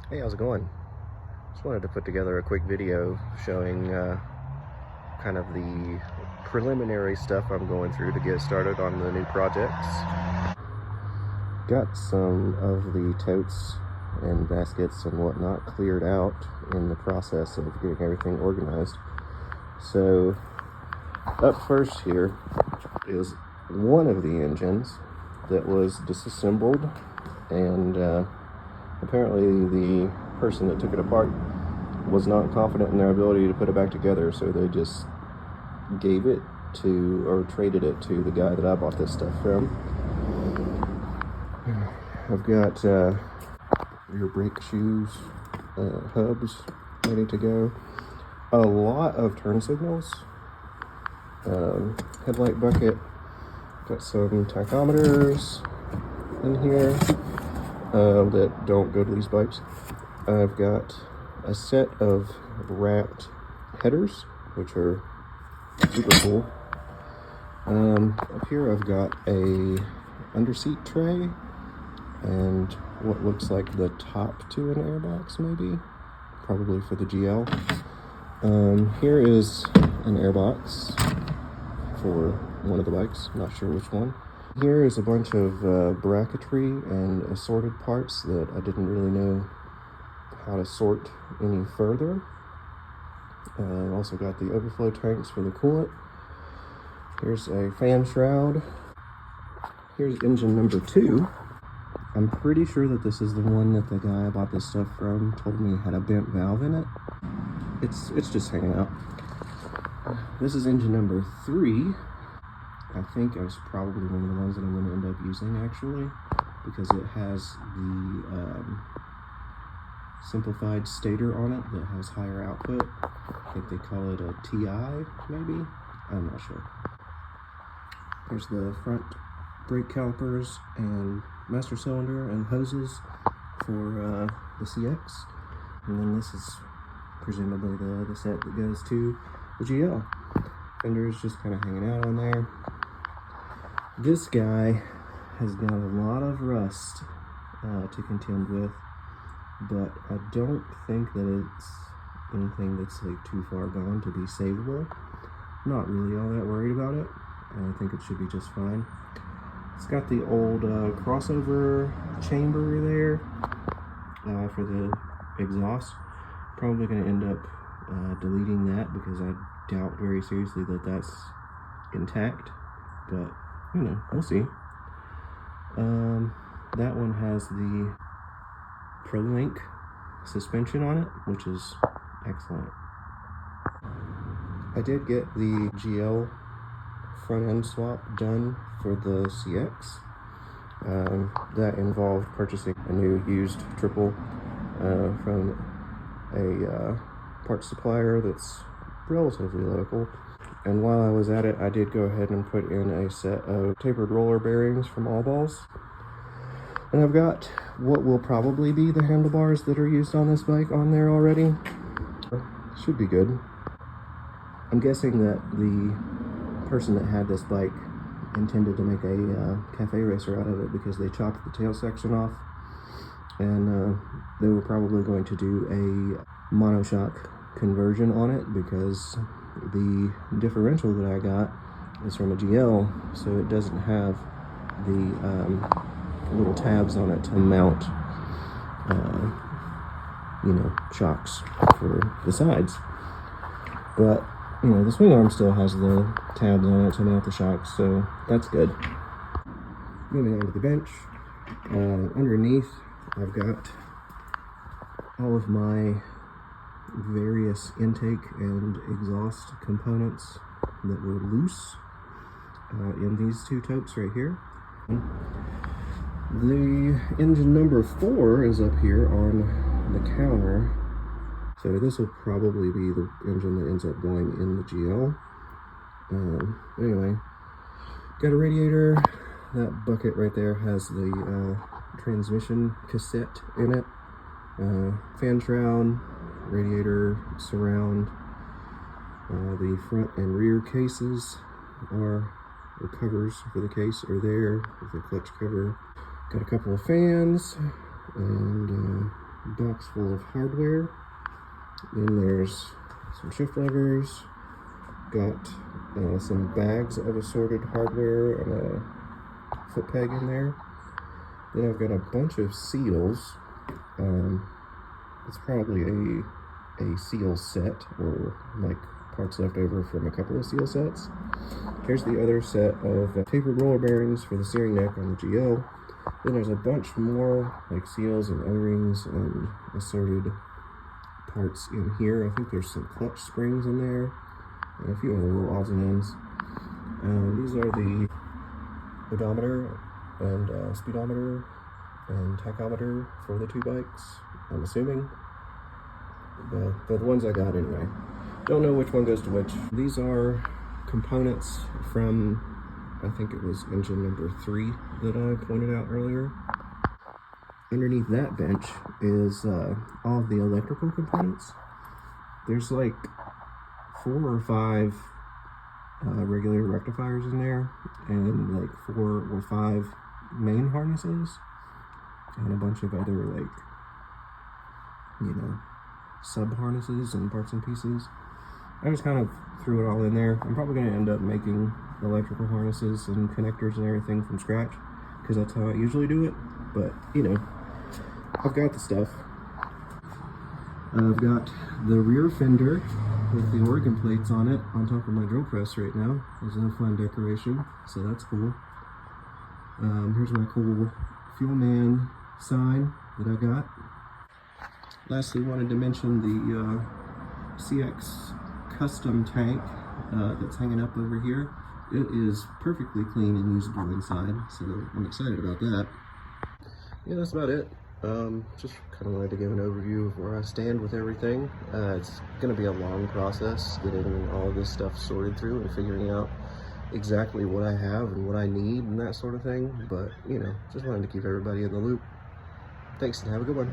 Hey, how's it going? Just wanted to put together a quick video showing kind of the preliminary stuff I'm going through to get started on the new projects. Got some of the totes and baskets and whatnot cleared out in the process of getting everything organized. So up first here is one of the engines that was disassembled, and apparently the person that took it apart was not confident in their ability to put it back together, so they just gave it to, or traded it to, the guy that I bought this stuff from. I've got rear brake shoes, hubs ready to go, a lot of turn signals, headlight bucket, got some tachometers in here that don't go to these bikes. I've got a set of wrapped headers, which are super cool. Up here I've got a underseat tray and what looks like the top to an airbox, maybe, probably for the GL. Here is an airbox for one of the bikes, not sure which one. Here is a bunch of bracketry and assorted parts that I didn't really know how to sort any further. Also got the overflow tanks for the coolant. Here's a fan shroud. Here's engine number 2. I'm pretty sure that this is the one that the guy I bought this stuff from told me had a bent valve in it. It's just hanging out. This is engine number 3. I think it's probably one of the ones that I'm going to end up using, actually, because it has the simplified stator on it that has higher output. I think they call it a TI, maybe? I'm not sure. Here's the front brake calipers and master cylinder and hoses for the CX. And then this is presumably the set that goes to the GL. Fender's just kind of hanging out on there. This guy has got a lot of rust to contend with, but I don't think that it's anything that's like too far gone to be savable. Not really all that worried about it. I think it should be just fine. It's got the old crossover chamber there for the exhaust. Probably going to end up deleting that because I doubt very seriously that that's intact, but you know, we'll see. That one has the ProLink suspension on it, which is excellent. I did get the GL front end swap done for the CX. That involved purchasing a new used triple from a parts supplier that's relatively local. And while I was at it, I did go ahead and put in a set of tapered roller bearings from All Balls. And I've got what will probably be the handlebars that are used on this bike on there already. Should be good. I'm guessing that the person that had this bike intended to make a cafe racer out of it because they chopped the tail section off. And they were probably going to do a monoshock conversion on it because the differential that I got is from a GL, so it doesn't have the little tabs on it to mount you know, shocks for the sides. But you know, the swing arm still has the tabs on it to mount the shocks, so that's good. Moving on to the bench. Underneath I've got all of my various intake and exhaust components that were loose in these two totes right here. The engine number 4 is up here on the counter, so this will probably be the engine that ends up going in the GL. Anyway, got a radiator. That bucket right there has the transmission cassette in it. Fan shroud, radiator surround. The front and rear cases are, or covers for the case are there with the clutch cover. Got a couple of fans and box full of hardware. Then there's some shift levers. Got some bags of assorted hardware and a foot peg in there. Then I've got a bunch of seals. It's probably a seal set, or like parts left over from a couple of seal sets. Here's the other set of tapered roller bearings for the steering neck on the GL. Then there's a bunch more like seals and O-rings and assorted parts in here. I think there's some clutch springs in there and a few other little odds and ends. These are the odometer and speedometer and tachometer for the two bikes, I'm assuming. The ones I got anyway. Don't know which one goes to which. These are components from, I think it was engine number 3 that I pointed out earlier. Underneath that bench is all of the electrical components. There's like 4 or 5 regular rectifiers in there, and like 4 or 5 main harnesses, and a bunch of other, like, you know, sub harnesses and parts and pieces. I just kind of threw it all in there. I'm probably going to end up making electrical harnesses and connectors and everything from scratch, because that's how I usually do it. But, you know, I've got the stuff. I've got the rear fender with the Oregon plates on it on top of my drill press right now. There's a fun decoration, so that's cool. Here's my cool Fuel Man sign that I got. Lastly, wanted to mention the CX Custom tank that's hanging up over here. It is perfectly clean and usable inside, so I'm excited about that. Yeah, that's about it. Just kind of wanted to give an overview of where I stand with everything. It's going to be a long process getting all this stuff sorted through and figuring out exactly what I have and what I need and that sort of thing, but, you know, just wanted to keep everybody in the loop. Thanks, and have a good one.